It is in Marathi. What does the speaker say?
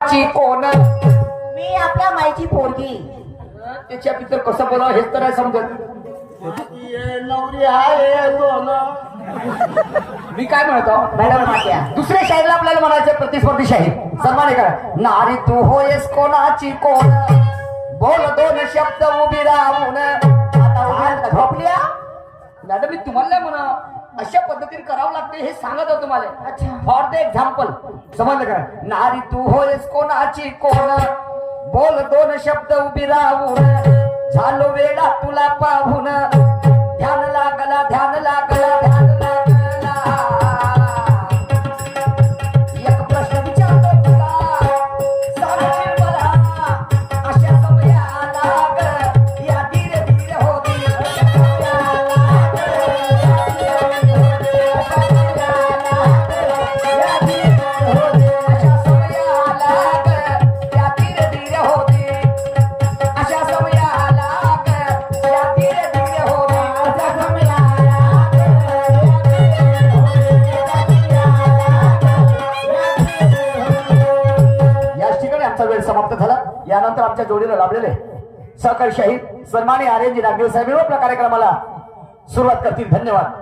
ची कोण मी आपल्या माईची पोरगी. त्याच्या पितर कसं बोलावं हेच तर नाही समजत. ये नवरी आहे दोन. मी काय म्हणतो मॅडम मात्या दुसऱ्या शाहीला आपल्याला म्हणायचं प्रतिस्पर्धी शाही सन्मान करा. नारी तू होयस कोणाची कोण बोल दोन शब्द उभी राहून. आता उभ्या झोपल्या. मॅडम मी तुम्हाला नाही म्हणा अशा पद्धतीने करावं लागते हे सांगत होतो तुम्हाला. अच्छा. फॉर द एक्झाम्पल समजलं का. नारी तू होयस कोणाची कोण बोल दोन शब्द उभी राहून. झालो वेळा तुला पाहून ध्यान लागला ध्यान लागला ध्यान लागला. एक प्रश्न विचारतो तुला सांगशील मला अशा समयाला ग या धीरे धीरे होती. वेळ समाप्त झाला. यानंतर आमच्या जोडीला लाभलेले सहकारी शहीद सन्मानी आर्यनजी नागदेव साहेब आपल्या कार्यक्रमाला सुरुवात करतील. धन्यवाद.